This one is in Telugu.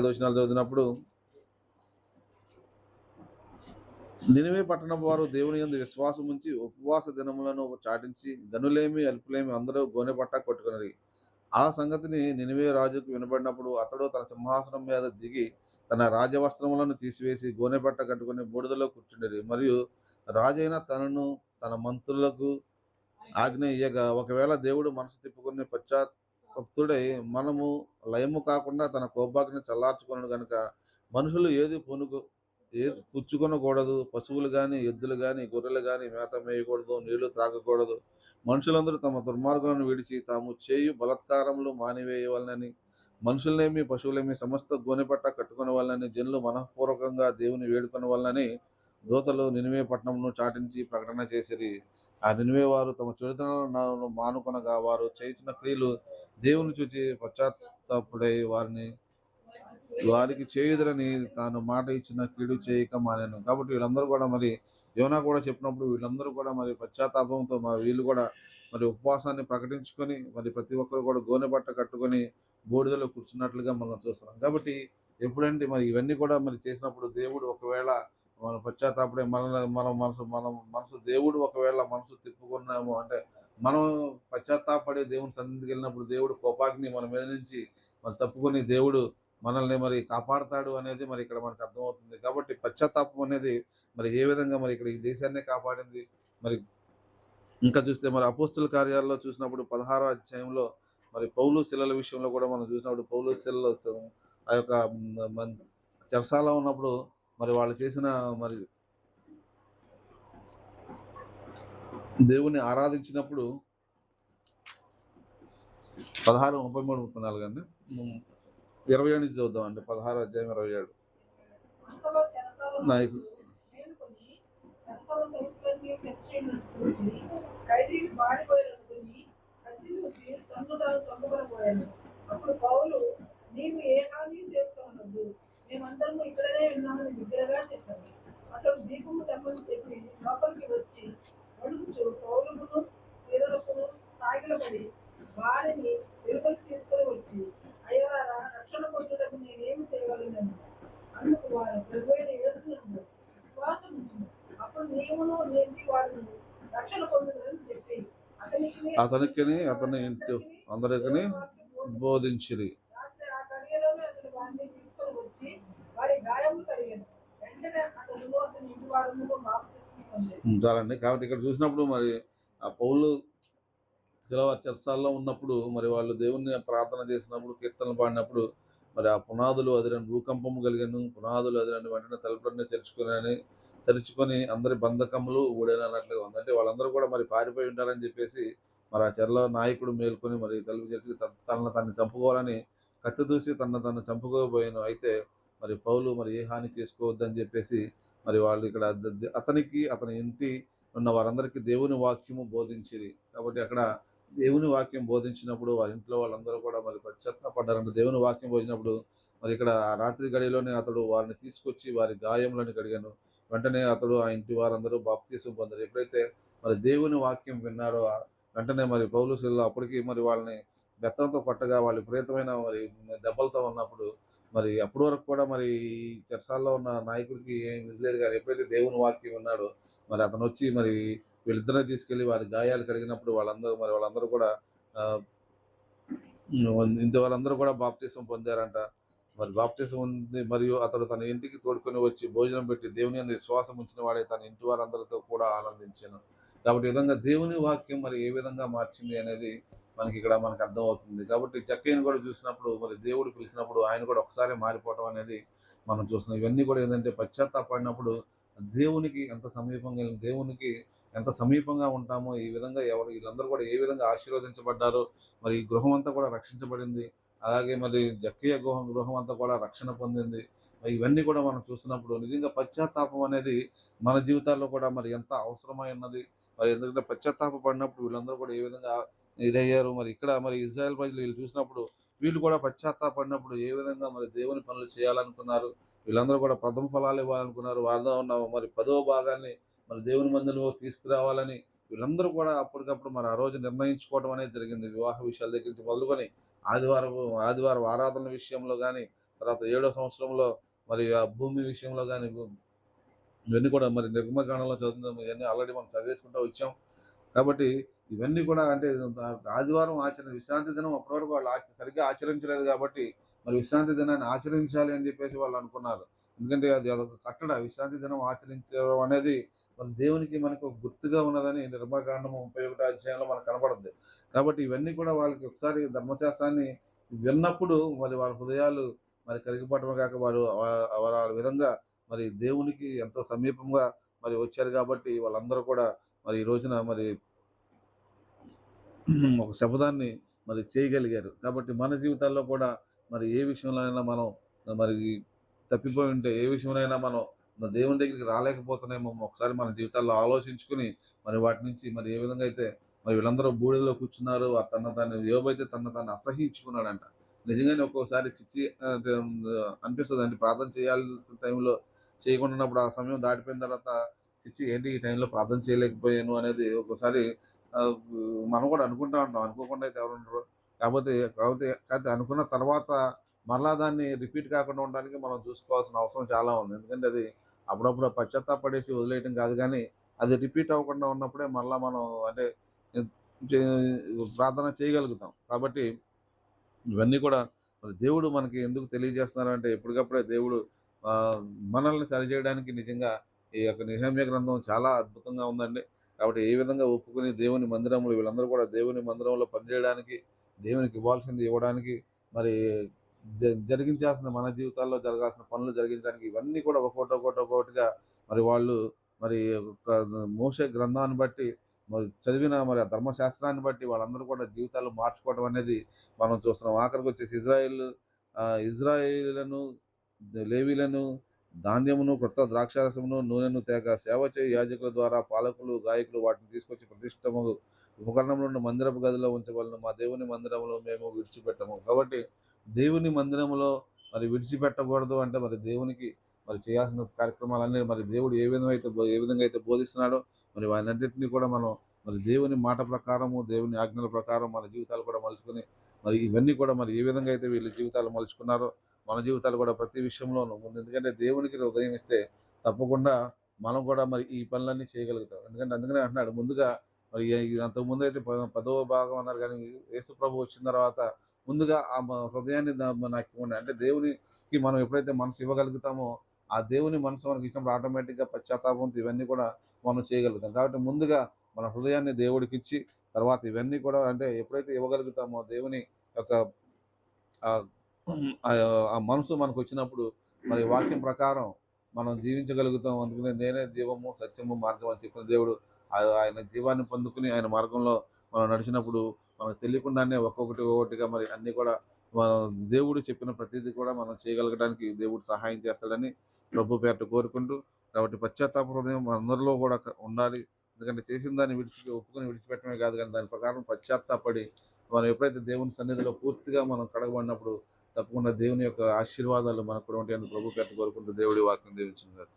వచనాలు చదివినప్పుడు నినివే పట్టణపు వారు దేవుని యందు విశ్వాసం ఉంచి ఉపవాస దినములను చాటించి గనులేమి అల్పులేమి అందరూ గోనె పట్ట కొట్టుకున్నది. ఆ సంగతిని నినివే రాజుకు వినబడినప్పుడు అతడు తన సింహాసనం మీద దిగి తన రాజవస్త్రములను తీసివేసి గోనె పట్ట కట్టుకుని బూడిదలో కూర్చుండేది. మరియు రాజైన తనను తన మంత్రులకు ఆజ్ఞ ఇయ్యగా, ఒకవేళ దేవుడు మనసు తిప్పుకుని పశ్చాత్తప్తుడై మనము లయము కాకుండా తన కోపాగ్ని చల్లార్చుకొనును గనుక మనుషులు ఏది పుచ్చుకొనకూడదు, పశువులు గాని ఎద్దులు గాని గొర్రెలు గాని మేత మేయకూడదు, నీళ్లు త్రాగకూడదు. మనుషులందరూ తమ దుర్మార్గులను విడిచి తాము చేయు బలాత్కారములు మానివేయవలనని, మనుషులనేమి పశువులేమి సమస్త గోనెపట్ట కట్టుకొనవలనని జనులు మనఃపూర్వకంగా దేవుని వేడుకొనవలనని దూతలు నినివే పట్టణమును చాటించి ప్రకటన చేసిరి. ఆ నినివే వారు తమ చెడుతనాలను మానుకొనగా వారు చేయుచున్న క్రియలు దేవుని చూచి పశ్చాత్తాపుడై వారికి చేయుదురని తాను మాట ఇచ్చిన కీడు చేయక మానేను. కాబట్టి వీళ్ళందరూ కూడా మరి యోనా కూడా చెప్పినప్పుడు వీళ్ళందరూ కూడా మరి పశ్చాత్తాపంతో మరి వీళ్ళు కూడా మరి ఉపవాసాన్ని ప్రకటించుకొని మరి ప్రతి ఒక్కరు కూడా గోనె బట్ట కట్టుకొని బూడిదలో కూర్చున్నట్లుగా మనం చూస్తున్నాం. కాబట్టి ఎప్పుడంటే మరి ఇవన్నీ కూడా మరి చేసినప్పుడు దేవుడు ఒకవేళ మన పశ్చాత్తాపడే మన మనసు దేవుడు ఒకవేళ మనసు తిప్పుకున్నాము అంటే మనం పశ్చాత్తాపడే దేవుని సన్నిధికి వెళ్ళినప్పుడు దేవుడు కోపాగ్ని మన మీద నుంచి మరి తప్పుకొని దేవుడు మనల్ని మరి కాపాడతాడు అనేది మరి ఇక్కడ మనకు అర్థమవుతుంది. కాబట్టి పశ్చాత్తాపం అనేది మరి ఏ విధంగా మరి ఇక్కడ ఈ దేశాన్నే కాపాడింది. మరి ఇంకా చూస్తే మరి అపోస్తుల కార్యాల్లో చూసినప్పుడు 16వ అధ్యాయంలో మరి పౌలు శిలల విషయంలో కూడా మనం చూసినప్పుడు పౌలు శిలలు ఆ యొక్క చెరసాల ఉన్నప్పుడు మరి వాళ్ళు చేసిన మరి దేవుని ఆరాధించినప్పుడు 16:33-34 అండి. 27 నుంచి చూద్దాం అండి. 16 అధ్యాయం 27 నాయకుడు అప్పుడు పౌలు నీవు ఏ హాని చేసుకోవద్దు, మేమందరము ఇక్కడనే ఉన్నామని బిగ్గరగా చెప్పాను. అతడు దీపము తెమ్మని చెప్పి లోపలికి వచ్చి అడుగుచు పౌలును శీలకును సాగిలపడి వారిని వెలుపలికి తీసుకొని వచ్చి, అయ్యారా, రక్షణ పొందుటకు నేనేమి చేయగలను? అందుకు వారు ప్రభువైన యేసునందు విశ్వాసం ఉంచును, అప్పుడు నీవును నీ వారిని రక్షణ పొందుతారని చెప్పి అతనికి అతని ఇంటి అందరికీ బోధించిరి. రాత్రి ఆ గడియలోనే అతడు వారిని తీసుకొని వచ్చి వారి గాయములు కడిగాను. వెంటనే అతడు అతని ఇంటి వారందరూ బాప్తిస్మం పొందారు. చాలండి. కాబట్టి ఇక్కడ చూసినప్పుడు మరి ఆ పౌలు చెరసాల్లో ఉన్నప్పుడు మరి వాళ్ళు దేవుణ్ణి ప్రార్థన చేసినప్పుడు కీర్తనలు పాడినప్పుడు మరి ఆ పునాదులు అదిరని భూకంపము కలిగాను, పునాదులు అదిరని వెంటనే తలుపులన్నీ తెరుచుకొని అందరి బంధకములు ఊడేనన్నట్లుగా ఉంది. అంటే వాళ్ళందరూ కూడా మరి పారిపోయి ఉంటారని చెప్పేసి మరి ఆ చెరలో నాయకుడు మేల్కొని మరి తలుపు తెరిచి తనను చంపుకోవాలని కత్తి దూసి తను చంపుకోబోయాను. అయితే మరి పౌలు మరి ఏ హాని చేసుకోవద్దని చెప్పేసి మరి వాళ్ళు ఇక్కడ అతనికి అతని ఇంటి ఉన్న వారందరికీ దేవుని వాక్యము బోధించిరి. కాబట్టి అక్కడ దేవుని వాక్యం బోధించినప్పుడు వారి ఇంట్లో వాళ్ళందరూ కూడా మరి పశ్చాత్తాపడ్డారంటే దేవుని వాక్యం బోధించినప్పుడు మరి ఇక్కడ ఆ రాత్రి గడిలోనే అతడు వారిని తీసుకొచ్చి వారి గాయములను కడిగాను. వెంటనే అతడు ఆ ఇంటి వారందరూ బాప్తీసం పొందారు. ఎప్పుడైతే మరి దేవుని వాక్యం విన్నాడో వెంటనే మరి పౌలు శీలలు అప్పటికి మరి వాళ్ళని బెత్తంతో కొట్టగా వాళ్ళు విపరీతమైన మరి దెబ్బలతో ఉన్నప్పుడు మరి అప్పటి వరకు కూడా మరి చెరసాల్లో ఉన్న నాయకుడికి ఏం వినలేదు. కానీ ఎప్పుడైతే దేవుని వాక్యం విన్నాడో మరి అతను వచ్చి మరి వీళ్ళిద్దరిని తీసుకెళ్లి వారి గాయాలు కడిగినప్పుడు వాళ్ళందరూ కూడా ఇంటి వాళ్ళందరూ కూడా బాప్తీసం పొందారంట. మరి బాప్తీసం ఉంది. మరియు అతడు తన ఇంటికి తోడుకొని వచ్చి భోజనం పెట్టి దేవుని యందు విశ్వాసం ఉంచిన వాడే తన ఇంటి వారందరితో కూడా ఆనందించాను. కాబట్టి ఈ విధంగా దేవుని వాక్యం మరి ఏ విధంగా మార్చింది అనేది మనకు అర్థమవుతుంది. కాబట్టి జక్కయ్యను కూడా చూసినప్పుడు మరి దేవుడు పిలిచినప్పుడు ఆయన కూడా ఒకసారి మారిపోవటం అనేది మనం చూస్తున్నాం. ఇవన్నీ కూడా ఏంటంటే పశ్చాత్తాపడినప్పుడు దేవునికి ఎంత సమీపంగా ఉంటామో ఈ విధంగా వీళ్ళందరూ కూడా ఏ విధంగా ఆశీర్వదించబడ్డారో మరి ఈ గృహం అంతా కూడా రక్షించబడింది. అలాగే మరి జక్కయ్య గృహం అంతా కూడా రక్షణ పొందింది. ఇవన్నీ కూడా మనం చూసినప్పుడు నిజంగా పశ్చాత్తాపం అనేది మన జీవితాల్లో కూడా మరి ఎంత అవసరమై ఉన్నది. మరి ఎందుకంటే పశ్చాత్తాప పడినప్పుడు వీళ్ళందరూ కూడా ఏ విధంగా ఇదయ్యారు. మరి ఇక్కడ మరి ఇజ్రాయెల్ ప్రజలు వీళ్ళు చూసినప్పుడు వీళ్ళు కూడా పశ్చాత్తాపడినప్పుడు ఏ విధంగా మరి దేవుని పనులు చేయాలనుకున్నారు. వీళ్ళందరూ కూడా ప్రథమ ఫలాలు ఇవ్వాలనుకున్నారు. వాళ్ళలో ఉన్న మరి 10వ భాగాన్ని మరి దేవుని మందిరంలో తీసుకురావాలని వీళ్ళందరూ కూడా అప్పటికప్పుడు మరి ఆ రోజు నిర్ణయించుకోవడం అనేది జరిగింది. వివాహ విషయాల దగ్గర నుంచి మొదలుకొని ఆదివారం ఆరాధన విషయంలో కానీ తర్వాత 7వ సంవత్సరంలో మరి ఆ భూమి విషయంలో కానీ ఇవన్నీ కూడా మరి నిర్గమకాండంలో చదువుతాం. ఇవన్నీ ఆల్రెడీ మనం చదివేసుకుంటూ వచ్చాం. కాబట్టి ఇవన్నీ కూడా అంటే ఆదివారం విశ్రాంతి దినం అప్పటి వరకు వాళ్ళు సరిగ్గా ఆచరించలేదు కాబట్టి మరి విశ్రాంతి దినాన్ని ఆచరించాలి అని చెప్పేసి వాళ్ళు అనుకున్నారు. ఎందుకంటే అది అదొక కట్టడ. విశ్రాంతి దినం ఆచరించడం అనేది మన దేవునికి మనకు ఒక గుర్తుగా ఉన్నదని నిర్గమకాండము 31 అధ్యాయంలో మనకు కనపడుద్ది. కాబట్టి ఇవన్నీ కూడా వాళ్ళకి ఒకసారి ధర్మశాస్త్రాన్ని విన్నప్పుడు మరి వాళ్ళ హృదయాలు మరి కరిగిపోవటమే కాక వారు ఆ విధంగా మరి దేవునికి ఎంతో సమీపంగా మరి వచ్చారు కాబట్టి వాళ్ళందరూ కూడా మరి ఈ రోజున మరి ఒక శపథాన్ని మరి చేయగలిగారు. కాబట్టి మన జీవితాల్లో కూడా మరి ఏ విషయంలో అయినా మనం మరి తప్పిపోయి ఉంటే, ఏ విషయంలోనైనా మనం దేవుని దగ్గరికి రాలేకపోతున్నామో ఒకసారి మన జీవితాల్లో ఆలోచించుకొని మరి వాటి నుంచి మరి ఏ విధంగా అయితే మరి వీళ్ళందరూ బూడిదలో కూర్చున్నారు. యోబైతే తనను తాను అసహ్యించుకున్నాడంట. నిజంగానే ఒక్కోసారి అంటే అనిపిస్తదండి. ప్రార్థన చేయాల్సిన టైంలో చేయకుండా ఉన్నప్పుడు ఆ సమయం దాటిపోయిన తర్వాత ఏంటి ఈ టైంలో ప్రార్థన చేయలేకపోయాను అనేది ఒక్కోసారి ఆహ్, మనం కూడా అనుకుంటా ఉంటాం. అనుకోకుండా అయితే ఎవరుండరు. కాకపోతే అనుకున్న తర్వాత మరలా దాన్ని రిపీట్ కాకుండా ఉండడానికి మనం చూసుకోవాల్సిన అవసరం చాలా ఉంది. ఎందుకంటే అది అప్పుడప్పుడు పశ్చాత్తాపపడేసి వదిలేయటం కాదు గానీ, అది రిపీట్ అవ్వకుండా ఉన్నప్పుడే మరలా మనం అంటే చే ప్రార్థన చేయగలుగుతాం. కాబట్టి ఇవన్నీ కూడా మరి దేవుడు మనకి ఎందుకు తెలియజేస్తున్నారంటే ఎప్పటికప్పుడే దేవుడు ఆహ్, మనల్ని సరిజేయడానికి నిజంగా ఈ యొక్క నెహెమ్యా గ్రంథం చాలా అద్భుతంగా ఉందండి. కాబట్టి ఏ విధంగా ఒప్పుకొని దేవుని మందిరంలో వీళ్ళందరూ కూడా దేవుని మందిరంలో పనిచేయడానికి, దేవునికి ఇవ్వాల్సింది ఇవ్వడానికి, మరి జరిగించాల్సిన మన జీవితాల్లో జరగాల్సిన పనులు జరిగించడానికి ఇవన్నీ కూడా ఒక్కోటిగా మరి వాళ్ళు మరి ఒక మోషే గ్రంథాన్ని బట్టి మరి చదివిన మరి ఆ ధర్మశాస్త్రాన్ని బట్టి వాళ్ళందరూ కూడా జీవితాలు మార్చుకోవడం అనేది మనం చూస్తున్నాం. ఆఖరికొచ్చేసి ఇజ్రాయేలీయులను, లేవీయులను ధాన్యమును, క్రొత్త ద్రాక్షారసమును, నూనెను తేగా సేవ చేయు యాజకుల ద్వారా పాలకులు, గాయకులు వాటిని తీసుకొచ్చి ప్రతిష్టమగు ఉపకరణములను మందిరపు గదిలో ఉంచవలెను. మా దేవుని మందిరములో మేము విడిచిపెట్టము. కాబట్టి దేవుని మందిరములో మరి విడిచిపెట్టకూడదు అంటే మరి దేవునికి మరి చేయాల్సిన కార్యక్రమాలన్నీ మరి దేవుడు ఏ విధంగా అయితే బోధిస్తున్నాడో మరి వాటన్నిటిని కూడా మనం మరి దేవుని మాట ప్రకారము, దేవుని ఆజ్ఞల ప్రకారం మన జీవితాలు కూడా మలుచుకొని మరి ఇవన్నీ కూడా మరి ఏ విధంగా అయితే వీళ్ళ జీవితాలు మలుచుకున్నారో మన జీవితాలు కూడా ప్రతి విషయంలోనూ ముందు ఎందుకంటే దేవునికి ఉదయం ఇస్తే తప్పకుండా మనం కూడా మరి ఈ పనులన్నీ చేయగలుగుతాం. ఎందుకంటే అందుకనే అంటున్నాడు ముందుగా మరి అంతకుముందు అయితే పదవ భాగం అన్నారు కానీ యేసు ప్రభు వచ్చిన తర్వాత ముందుగా ఆ హృదయాన్ని నాకు ఇవ్వండి. అంటే దేవునికి మనం ఎప్పుడైతే మనసు ఇవ్వగలుగుతామో ఆ దేవుని మనసు మనకి ఇచ్చినప్పుడు ఆటోమేటిక్‌గా పశ్చాత్తాపంతో ఇవన్నీ కూడా మనం చేయగలుగుతాం. కాబట్టి ముందుగా మన హృదయాన్ని దేవుడికిచ్చి తర్వాత ఇవన్నీ కూడా అంటే ఎప్పుడైతే ఇవ్వగలుగుతామో దేవుని యొక్క ఆహ్, ఆ మనసు మనకొచ్చినప్పుడు మరి వాక్యం ప్రకారం మనం జీవించగలుగుతాం. అందుకనే నేనే జీవము, సత్యము, మార్గం అని చెప్పిన దేవుడు ఆయన జీవాన్ని పొందుకొని ఆయన మార్గంలో మనం నడిచినప్పుడు మనకు తెలియకుండానే ఒక్కొక్కటిగా మరి అన్నీ కూడా మనం దేవుడు చెప్పిన ప్రతీది కూడా మనం చేయగలగడానికి దేవుడు సహాయం చేస్తాడని ప్రభు పేరట కోరుకుంటూ కాబట్టి పశ్చాత్తాప హృదయం మనందరిలో కూడా ఉండాలి. ఎందుకంటే చేసిన దాన్ని ఒప్పుకొని విడిచిపెట్టడమే కాదు కానీ దాని ప్రకారం పశ్చాత్తాపడి మనం ఎప్పుడైతే దేవుని సన్నిధిలో పూర్తిగా మనం కడగబడినప్పుడు తప్పకుండా దేవుని యొక్క ఆశీర్వాదాలు మనకు కూడా ఉంటాయని ప్రభు పేరట కోరుకుంటూ దేవుడి వాక్యం దీవించును గాక.